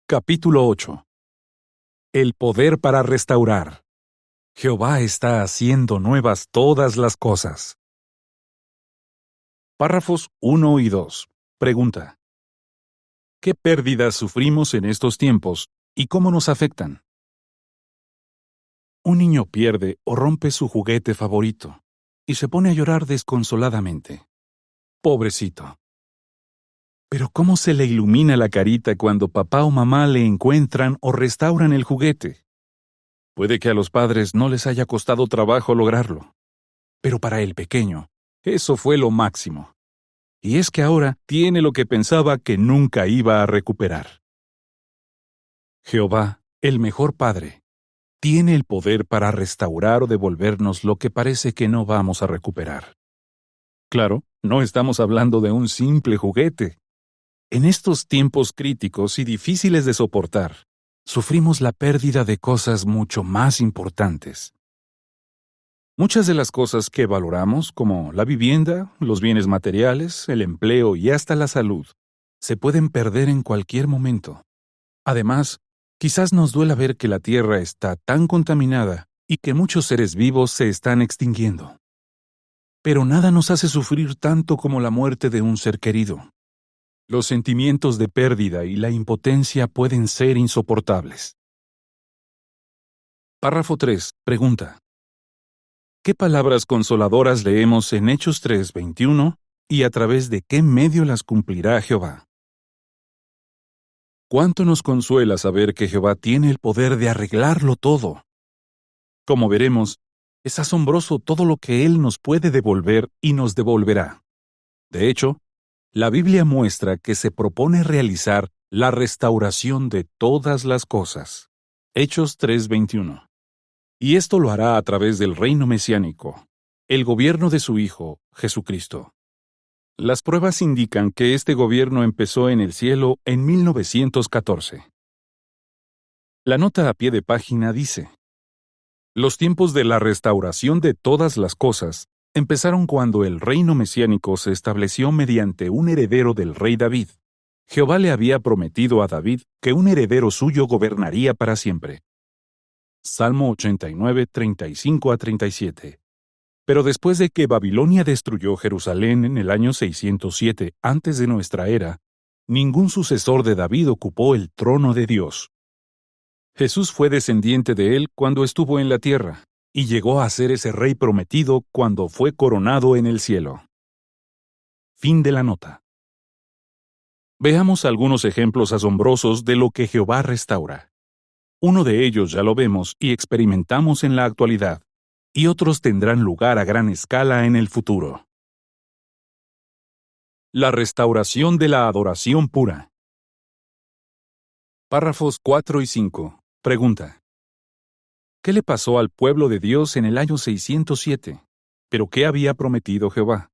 Capítulo 8. El poder para restaurar. Jehová está haciendo nuevas todas las cosas. Párrafos 1 y 2. Pregunta: ¿qué pérdidas sufrimos en estos tiempos y cómo nos afectan? Un niño pierde o rompe su juguete favorito y se pone a llorar desconsoladamente. Pobrecito. Pero ¿cómo se le ilumina la carita cuando papá o mamá le encuentran o restauran el juguete? Puede que a los padres no les haya costado trabajo lograrlo, pero para el pequeño, eso fue lo máximo. Y es que ahora tiene lo que pensaba que nunca iba a recuperar. Jehová, el mejor Padre, tiene el poder para restaurar o devolvernos lo que parece que no vamos a recuperar. Claro, no estamos hablando de un simple juguete. En estos tiempos críticos y difíciles de soportar, sufrimos la pérdida de cosas mucho más importantes. Muchas de las cosas que valoramos, como la vivienda, los bienes materiales, el empleo y hasta la salud, se pueden perder en cualquier momento. Además, quizás nos duela ver que la Tierra está tan contaminada y que muchos seres vivos se están extinguiendo. Pero nada nos hace sufrir tanto como la muerte de un ser querido. Los sentimientos de pérdida y la impotencia pueden ser insoportables. Párrafo 3. Pregunta: ¿qué palabras consoladoras leemos en Hechos 3:21 y a través de qué medio las cumplirá Jehová? ¿Cuánto nos consuela saber que Jehová tiene el poder de arreglarlo todo? Como veremos, es asombroso todo lo que Él nos puede devolver y nos devolverá. De hecho, la Biblia muestra que se propone realizar la restauración de todas las cosas. Hechos 3:21. Y esto lo hará a través del reino mesiánico, el gobierno de su Hijo, Jesucristo. Las pruebas indican que este gobierno empezó en el cielo en 1914. La nota a pie de página dice: los tiempos de la restauración de todas las cosas empezaron cuando el reino mesiánico se estableció mediante un heredero del rey David. Jehová le había prometido a David que un heredero suyo gobernaría para siempre. Salmo 89, 35-37. Pero después de que Babilonia destruyó Jerusalén en el año 607 antes de nuestra era, ningún sucesor de David ocupó el trono de Dios. Jesús fue descendiente de él cuando estuvo en la tierra, y llegó a ser ese rey prometido cuando fue coronado en el cielo. Fin de la nota. Veamos algunos ejemplos asombrosos de lo que Jehová restaura. Uno de ellos ya lo vemos y experimentamos en la actualidad, y otros tendrán lugar a gran escala en el futuro. La restauración de la adoración pura. Párrafos 4 y 5. Pregunta: ¿qué le pasó al pueblo de Dios en el año 607? ¿Pero qué había prometido Jehová?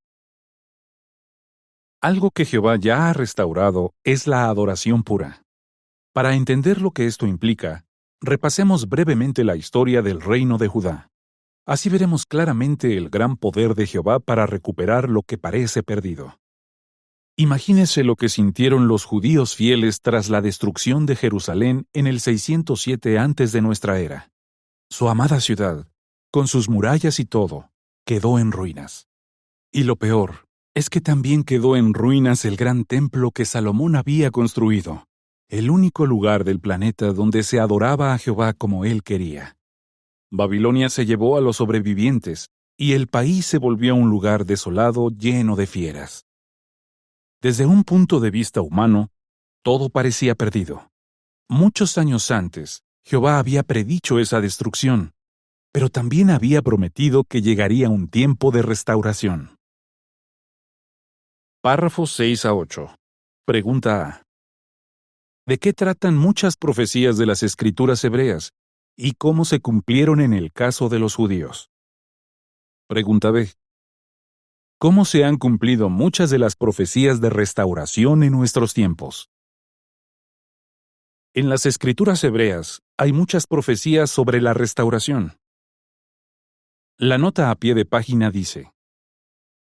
Algo que Jehová ya ha restaurado es la adoración pura. Para entender lo que esto implica, repasemos brevemente la historia del reino de Judá. Así veremos claramente el gran poder de Jehová para recuperar lo que parece perdido. Imagínese lo que sintieron los judíos fieles tras la destrucción de Jerusalén en el 607 antes de nuestra era. Su amada ciudad, con sus murallas y todo, quedó en ruinas. Y lo peor es que también quedó en ruinas el gran templo que Salomón había construido, el único lugar del planeta donde se adoraba a Jehová como él quería. Babilonia se llevó a los sobrevivientes, y el país se volvió un lugar desolado lleno de fieras. Desde un punto de vista humano, todo parecía perdido. Muchos años antes, Jehová había predicho esa destrucción, pero también había prometido que llegaría un tiempo de restauración. Párrafos 6-8. Pregunta A: ¿de qué tratan muchas profecías de las Escrituras hebreas y cómo se cumplieron en el caso de los judíos? Pregunta B: ¿cómo se han cumplido muchas de las profecías de restauración en nuestros tiempos? En las Escrituras hebreas hay muchas profecías sobre la restauración. La nota a pie de página dice: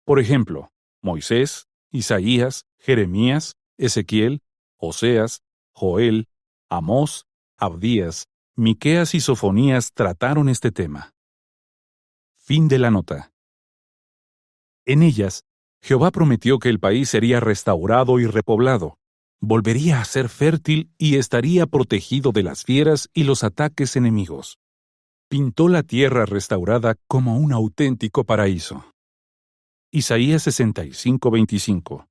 por ejemplo, Moisés, Isaías, Jeremías, Ezequiel, Oseas, Joel, Amós, Abdías, Miqueas y Sofonías trataron este tema. Fin de la nota. En ellas, Jehová prometió que el país sería restaurado y repoblado, volvería a ser fértil y estaría protegido de las fieras y los ataques enemigos. Pintó la tierra restaurada como un auténtico paraíso. Isaías 65:25,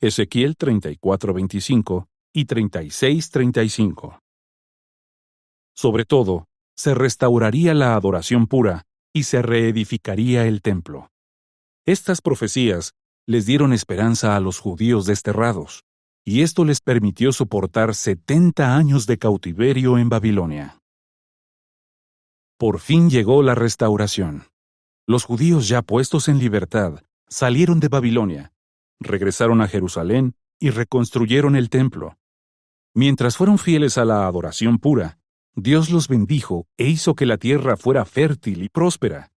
Ezequiel 34:25 y 36:35. Sobre todo, se restauraría la adoración pura y se reedificaría el templo. Estas profecías les dieron esperanza a los judíos desterrados, y esto les permitió soportar 70 años de cautiverio en Babilonia. Por fin llegó la restauración. Los judíos ya puestos en libertad salieron de Babilonia, regresaron a Jerusalén y reconstruyeron el templo. Mientras fueron fieles a la adoración pura, Dios los bendijo e hizo que la tierra fuera fértil y próspera.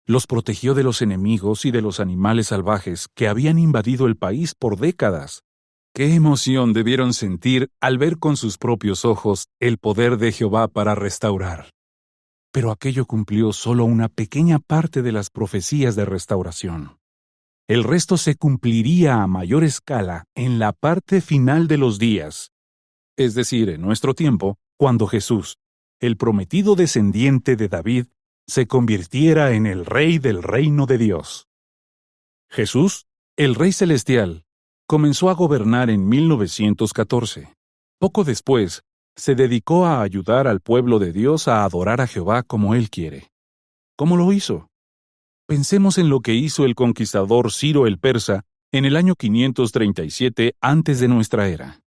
Los protegió de los enemigos y de los animales salvajes que habían invadido el país por décadas. ¡Qué emoción debieron sentir al ver con sus propios ojos el poder de Jehová para restaurar! Pero aquello cumplió solo una pequeña parte de las profecías de restauración. El resto se cumpliría a mayor escala en la parte final de los días, es decir, en nuestro tiempo, cuando Jesús, el prometido descendiente de David, se convirtiera en el Rey del reino de Dios. Jesús, el Rey Celestial, comenzó a gobernar en 1914. Poco después, se dedicó a ayudar al pueblo de Dios a adorar a Jehová como Él quiere. ¿Cómo lo hizo? Pensemos en lo que hizo el conquistador Ciro el Persa en el año 537 antes de nuestra era.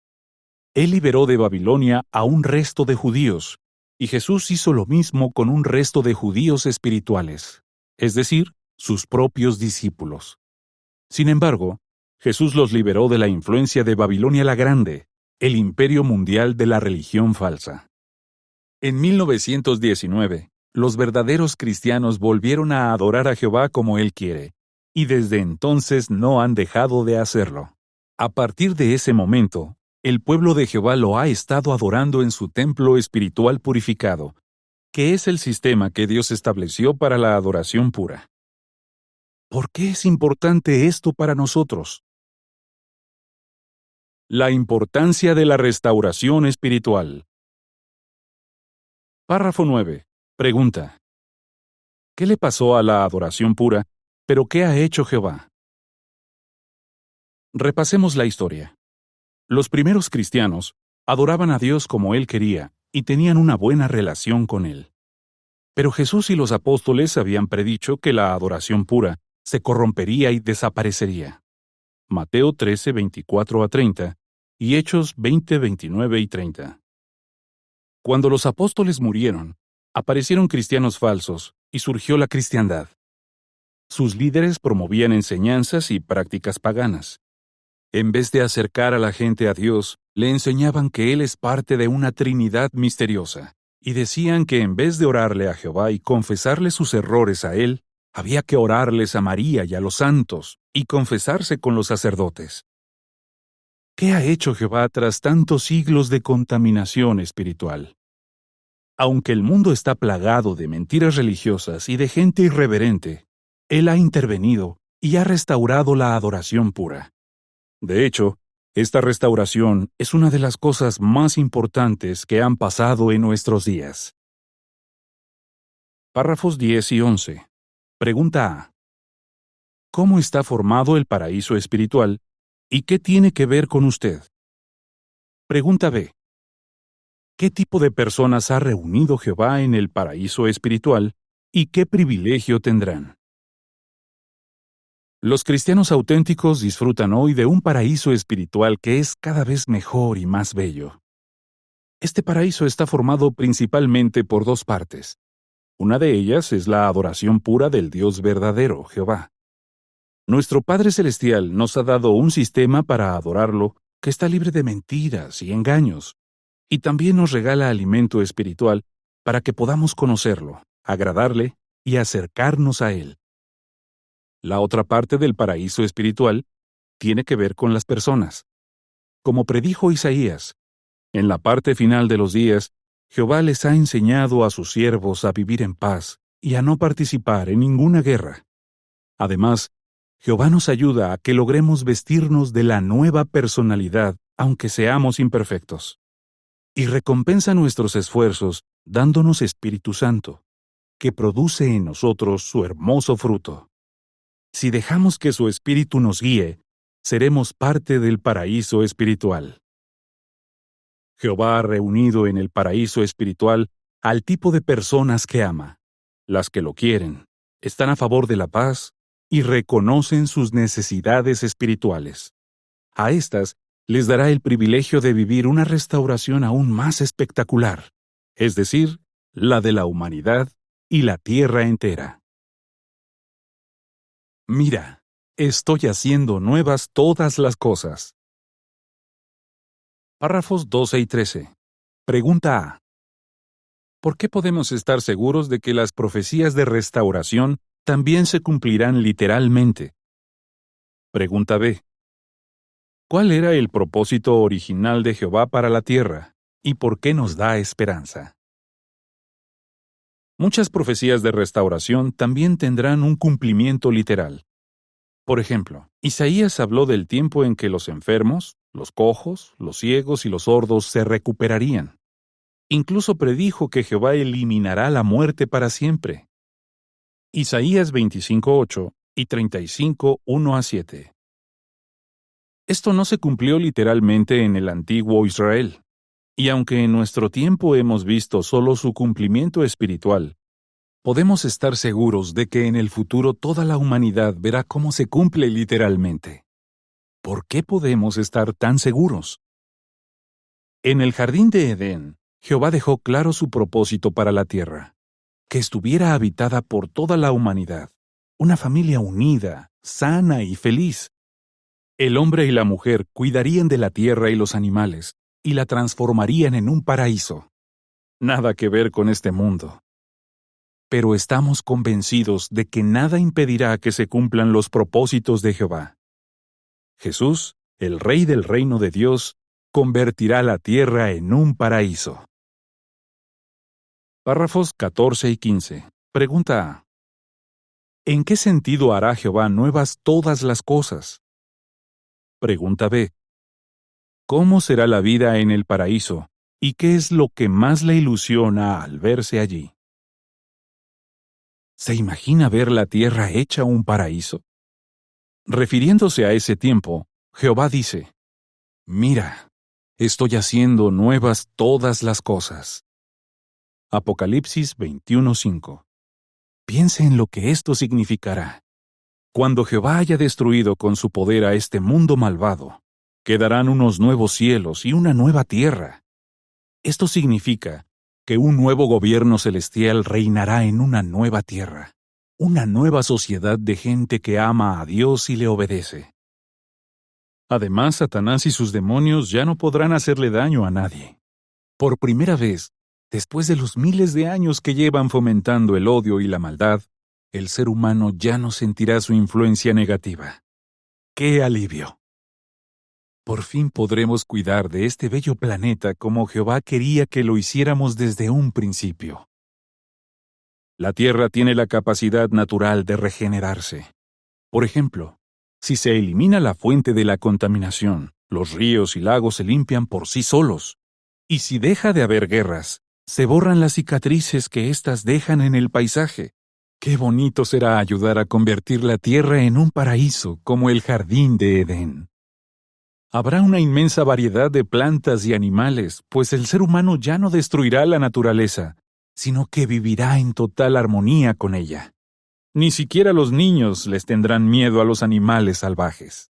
Él liberó de Babilonia a un resto de judíos, y Jesús hizo lo mismo con un resto de judíos espirituales, es decir, sus propios discípulos. Sin embargo, Jesús los liberó de la influencia de Babilonia la Grande, el imperio mundial de la religión falsa. En 1919, los verdaderos cristianos volvieron a adorar a Jehová como Él quiere, y desde entonces no han dejado de hacerlo. A partir de ese momento, el pueblo de Jehová lo ha estado adorando en su templo espiritual purificado, que es el sistema que Dios estableció para la adoración pura. ¿Por qué es importante esto para nosotros? La importancia de la restauración espiritual. Párrafo 9. Pregunta. ¿Qué le pasó a la adoración pura, pero qué ha hecho Jehová? Repasemos la historia. Los primeros cristianos adoraban a Dios como Él quería y tenían una buena relación con Él. Pero Jesús y los apóstoles habían predicho que la adoración pura se corrompería y desaparecería. Mateo 13, 24 a 30 y Hechos 20, 29 y 30. Cuando los apóstoles murieron, aparecieron cristianos falsos y surgió la cristiandad. Sus líderes promovían enseñanzas y prácticas paganas. En vez de acercar a la gente a Dios, le enseñaban que Él es parte de una Trinidad misteriosa, y decían que en vez de orarle a Jehová y confesarle sus errores a Él, había que orarles a María y a los santos, y confesarse con los sacerdotes. ¿Qué ha hecho Jehová tras tantos siglos de contaminación espiritual? Aunque el mundo está plagado de mentiras religiosas y de gente irreverente, Él ha intervenido y ha restaurado la adoración pura. De hecho, esta restauración es una de las cosas más importantes que han pasado en nuestros días. Párrafos 10 y 11. Pregunta A. ¿Cómo está formado el paraíso espiritual y qué tiene que ver con usted? Pregunta B. ¿Qué tipo de personas ha reunido Jehová en el paraíso espiritual y qué privilegio tendrán? Los cristianos auténticos disfrutan hoy de un paraíso espiritual que es cada vez mejor y más bello. Este paraíso está formado principalmente por dos partes. Una de ellas es la adoración pura del Dios verdadero, Jehová. Nuestro Padre Celestial nos ha dado un sistema para adorarlo que está libre de mentiras y engaños, y también nos regala alimento espiritual para que podamos conocerlo, agradarle y acercarnos a Él. La otra parte del paraíso espiritual tiene que ver con las personas. Como predijo Isaías, En la parte final de los días, Jehová les ha enseñado a sus siervos a vivir en paz y a no participar en ninguna guerra. Además, Jehová nos ayuda a que logremos vestirnos de la nueva personalidad, aunque seamos imperfectos. Y recompensa nuestros esfuerzos dándonos Espíritu Santo, que produce en nosotros su hermoso fruto. Si dejamos que su Espíritu nos guíe, seremos parte del paraíso espiritual. Jehová ha reunido en el paraíso espiritual al tipo de personas que ama, las que lo quieren, están a favor de la paz y reconocen sus necesidades espirituales. A estas les dará el privilegio de vivir una restauración aún más espectacular, es decir, la de la humanidad y la tierra entera. Mira, estoy haciendo nuevas todas las cosas. Párrafos 12 y 13. Pregunta A. ¿Por qué podemos estar seguros de que las profecías de restauración también se cumplirán literalmente? Pregunta B. ¿Cuál era el propósito original de Jehová para la tierra y por qué nos da esperanza? Muchas profecías de restauración también tendrán un cumplimiento literal. Por ejemplo, Isaías habló del tiempo en que los enfermos, los cojos, los ciegos y los sordos se recuperarían. Incluso predijo que Jehová eliminará la muerte para siempre. Isaías 25:8 y 35:1-7. Esto no se cumplió literalmente en el antiguo Israel, y aunque en nuestro tiempo hemos visto solo su cumplimiento espiritual, podemos estar seguros de que en el futuro toda la humanidad verá cómo se cumple literalmente. ¿Por qué podemos estar tan seguros? En el jardín de Edén, Jehová dejó claro su propósito para la tierra, que estuviera habitada por toda la humanidad, una familia unida, sana y feliz. El hombre y la mujer cuidarían de la tierra y los animales, y la transformarían en un paraíso. Nada que ver con este mundo. Pero estamos convencidos de que nada impedirá que se cumplan los propósitos de Jehová. Jesús, el Rey del reino de Dios, convertirá la tierra en un paraíso. Párrafos 14 y 15. Pregunta A. ¿En qué sentido hará Jehová nuevas todas las cosas? Pregunta B. ¿Cómo será la vida en el paraíso y qué es lo que más le ilusiona al verse allí? ¿Se imagina ver la tierra hecha un paraíso? Refiriéndose a ese tiempo, Jehová dice: Mira, estoy haciendo nuevas todas las cosas. Apocalipsis 21:5. Piense en lo que esto significará. Cuando Jehová haya destruido con su poder a este mundo malvado, quedarán unos nuevos cielos y una nueva tierra. Esto significa que un nuevo gobierno celestial reinará en una nueva tierra, una nueva sociedad de gente que ama a Dios y le obedece. Además, Satanás y sus demonios ya no podrán hacerle daño a nadie. Por primera vez, después de los miles de años que llevan fomentando el odio y la maldad, el ser humano ya no sentirá su influencia negativa. ¡Qué alivio! Por fin podremos cuidar de este bello planeta como Jehová quería que lo hiciéramos desde un principio. La Tierra tiene la capacidad natural de regenerarse. Por ejemplo, si se elimina la fuente de la contaminación, los ríos y lagos se limpian por sí solos. Y si deja de haber guerras, se borran las cicatrices que éstas dejan en el paisaje. ¡Qué bonito será ayudar a convertir la tierra en un paraíso como el jardín de Edén! Habrá una inmensa variedad de plantas y animales, pues el ser humano ya no destruirá la naturaleza, sino que vivirá en total armonía con ella. Ni siquiera los niños les tendrán miedo a los animales salvajes.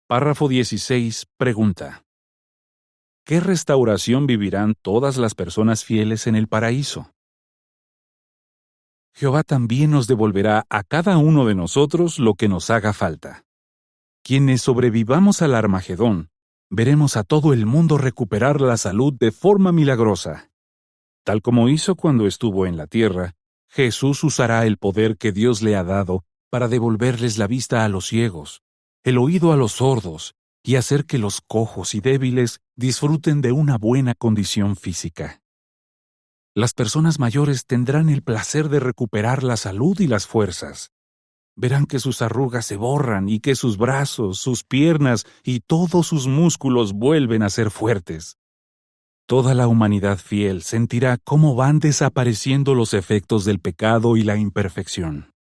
Párrafo 16. Pregunta: ¿qué restauración vivirán todas las personas fieles en el paraíso? Jehová también nos devolverá a cada uno de nosotros lo que nos haga falta. Quienes sobrevivamos al Armagedón, veremos a todo el mundo recuperar la salud de forma milagrosa. Tal como hizo cuando estuvo en la tierra, Jesús usará el poder que Dios le ha dado para devolverles la vista a los ciegos, el oído a los sordos y hacer que los cojos y débiles disfruten de una buena condición física. Las personas mayores tendrán el placer de recuperar la salud y las fuerzas. Verán que sus arrugas se borran y que sus brazos, sus piernas y todos sus músculos vuelven a ser fuertes. Toda la humanidad fiel sentirá cómo van desapareciendo los efectos del pecado y la imperfección.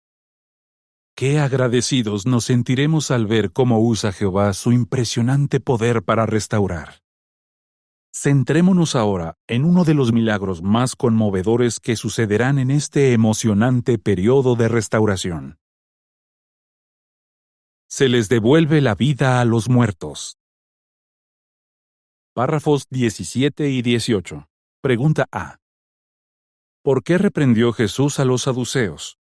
Qué agradecidos nos sentiremos al ver cómo usa Jehová su impresionante poder para restaurar. Centrémonos ahora en uno de los milagros más conmovedores que sucederán en este emocionante periodo de restauración. Se les devuelve la vida a los muertos. Párrafos 17 y 18. Pregunta A. ¿Por qué reprendió Jesús a los saduceos?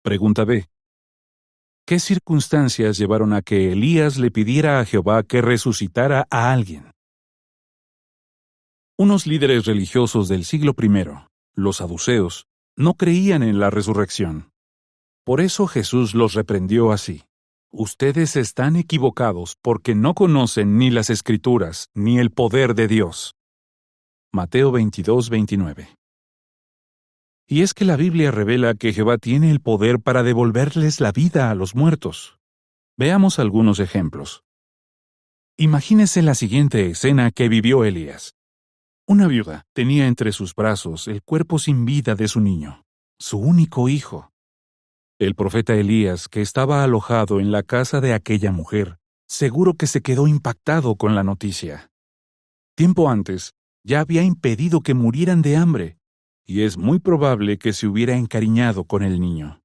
Pregunta B. ¿Qué circunstancias llevaron a que Elías le pidiera a Jehová que resucitara a alguien? Unos líderes religiosos del siglo I, los saduceos, no creían en la resurrección. Por eso Jesús los reprendió así. Ustedes están equivocados porque no conocen ni las Escrituras ni el poder de Dios. Mateo 22, 29. Y es que la Biblia revela que Jehová tiene el poder para devolverles la vida a los muertos. Veamos algunos ejemplos. Imagínese la siguiente escena que vivió Elías. Una viuda tenía entre sus brazos el cuerpo sin vida de su niño, su único hijo. El profeta Elías, que estaba alojado en la casa de aquella mujer, seguro que se quedó impactado con la noticia. Tiempo antes, ya había impedido que murieran de hambre, y es muy probable que se hubiera encariñado con el niño.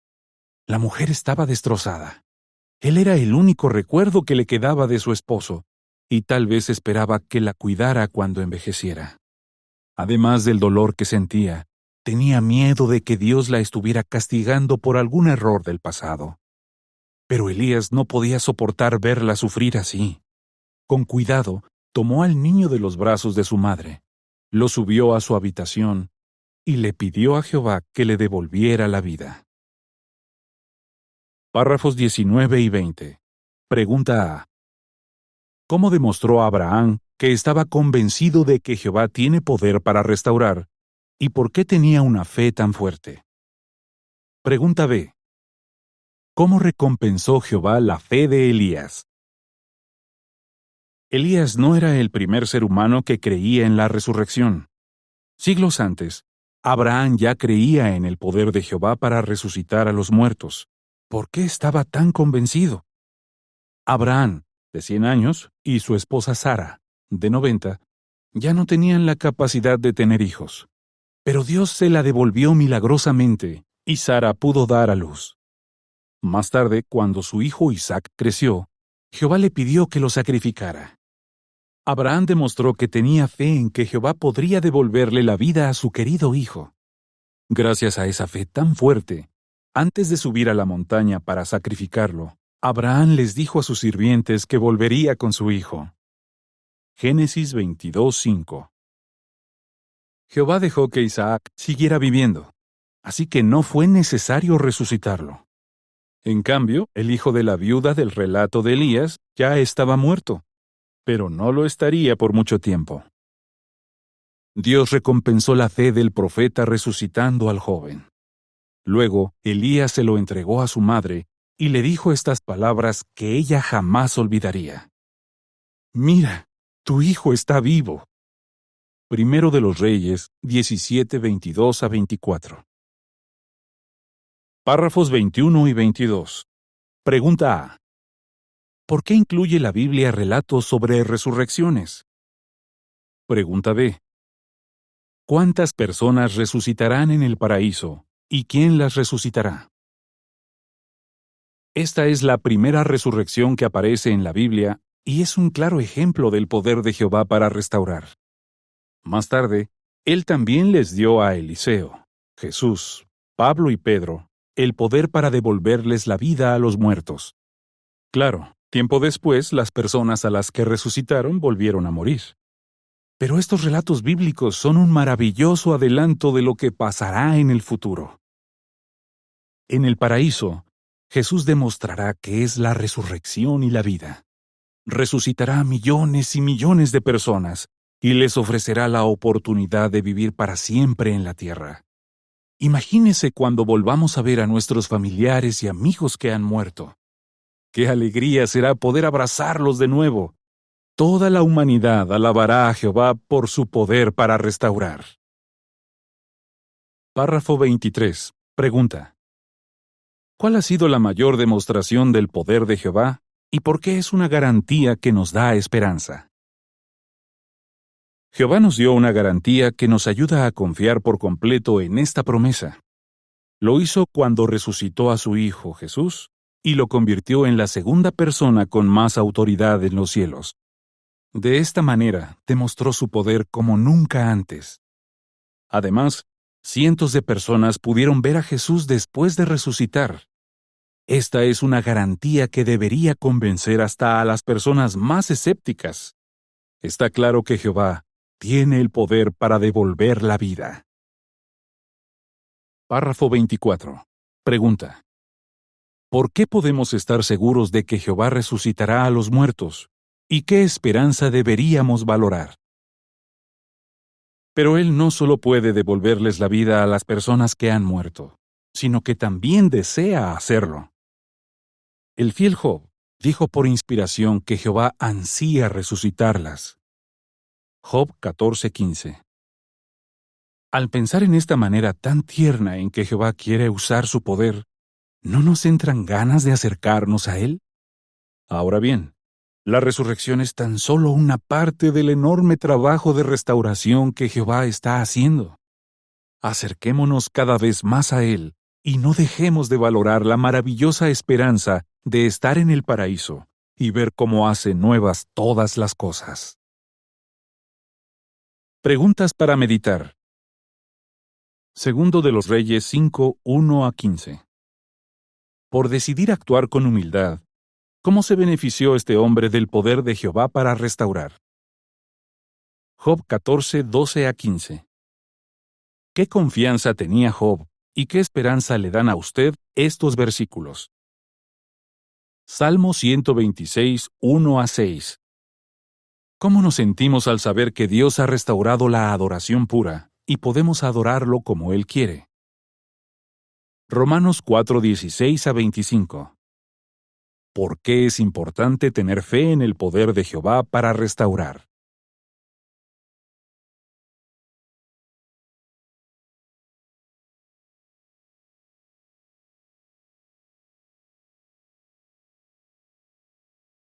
La mujer estaba destrozada. Él era el único recuerdo que le quedaba de su esposo, y tal vez esperaba que la cuidara cuando envejeciera. Además del dolor que sentía, tenía miedo de que Dios la estuviera castigando por algún error del pasado. Pero Elías no podía soportar verla sufrir así. Con cuidado, tomó al niño de los brazos de su madre, lo subió a su habitación y le pidió a Jehová que le devolviera la vida. Párrafos 19 y 20. Pregunta A. ¿Cómo demostró Abraham que estaba convencido de que Jehová tiene poder para restaurar? ¿Y por qué tenía una fe tan fuerte? Pregunta B. ¿Cómo recompensó Jehová la fe de Elías? Elías no era el primer ser humano que creía en la resurrección. Siglos antes, Abraham ya creía en el poder de Jehová para resucitar a los muertos. ¿Por qué estaba tan convencido? Abraham, de 100 años, y su esposa Sara, de 90, ya no tenían la capacidad de tener hijos. Pero Dios se la devolvió milagrosamente, y Sara pudo dar a luz. Más tarde, cuando su hijo Isaac creció, Jehová le pidió que lo sacrificara. Abraham demostró que tenía fe en que Jehová podría devolverle la vida a su querido hijo. Gracias a esa fe tan fuerte, antes de subir a la montaña para sacrificarlo, Abraham les dijo a sus sirvientes que volvería con su hijo. Génesis 22:5. Jehová dejó que Isaac siguiera viviendo, así que no fue necesario resucitarlo. En cambio, el hijo de la viuda del relato de Elías ya estaba muerto, pero no lo estaría por mucho tiempo. Dios recompensó la fe del profeta resucitando al joven. Luego, Elías se lo entregó a su madre y le dijo estas palabras que ella jamás olvidaría. «Mira, tu hijo está vivo». Primero de los Reyes 17, 22 a 24. Párrafos 21 y 22. Pregunta A. ¿Por qué incluye la Biblia relatos sobre resurrecciones? Pregunta B. ¿Cuántas personas resucitarán en el paraíso y quién las resucitará? Esta es la primera resurrección que aparece en la Biblia y es un claro ejemplo del poder de Jehová para restaurar. Más tarde, Él también les dio a Eliseo, Jesús, Pablo y Pedro el poder para devolverles la vida a los muertos. Claro, tiempo después las personas a las que resucitaron volvieron a morir. Pero estos relatos bíblicos son un maravilloso adelanto de lo que pasará en el futuro. En el paraíso, Jesús demostrará que es la resurrección y la vida. resucitará a millones y millones de personas y les ofrecerá la oportunidad de vivir para siempre en la tierra. Imagínese cuando volvamos a ver a nuestros familiares y amigos que han muerto. ¡Qué alegría será poder abrazarlos de nuevo! Toda la humanidad alabará a Jehová por su poder para restaurar. Párrafo 23. Pregunta: ¿cuál ha sido la mayor demostración del poder de Jehová y por qué es una garantía que nos da esperanza? Jehová nos dio una garantía que nos ayuda a confiar por completo en esta promesa. Lo hizo cuando resucitó a su Hijo Jesús y lo convirtió en la segunda persona con más autoridad en los cielos. De esta manera demostró su poder como nunca antes. Además, cientos de personas pudieron ver a Jesús después de resucitar. Esta es una garantía que debería convencer hasta a las personas más escépticas. Está claro que Jehová tiene el poder para devolver la vida. Párrafo 24. Pregunta: ¿por qué podemos estar seguros de que Jehová resucitará a los muertos? ¿Y qué esperanza deberíamos valorar? Pero Él no solo puede devolverles la vida a las personas que han muerto, sino que también desea hacerlo. El fiel Job dijo por inspiración que Jehová ansía resucitarlas. Job 14:15. Al pensar en esta manera tan tierna en que Jehová quiere usar su poder, ¿no nos entran ganas de acercarnos a Él? Ahora bien, la resurrección es tan solo una parte del enorme trabajo de restauración que Jehová está haciendo. Acerquémonos cada vez más a Él y no dejemos de valorar la maravillosa esperanza de estar en el paraíso y ver cómo hace nuevas todas las cosas. Preguntas para meditar. Segundo de los Reyes 5, 1-15. Por decidir actuar con humildad, ¿cómo se benefició este hombre del poder de Jehová para restaurar? Job 14, 12-15. ¿Qué confianza tenía Job y qué esperanza le dan a usted estos versículos? Salmo 126, 1-6. ¿Cómo nos sentimos al saber que Dios ha restaurado la adoración pura y podemos adorarlo como Él quiere? Romanos 4, 16-25. ¿Por qué es importante tener fe en el poder de Jehová para restaurar?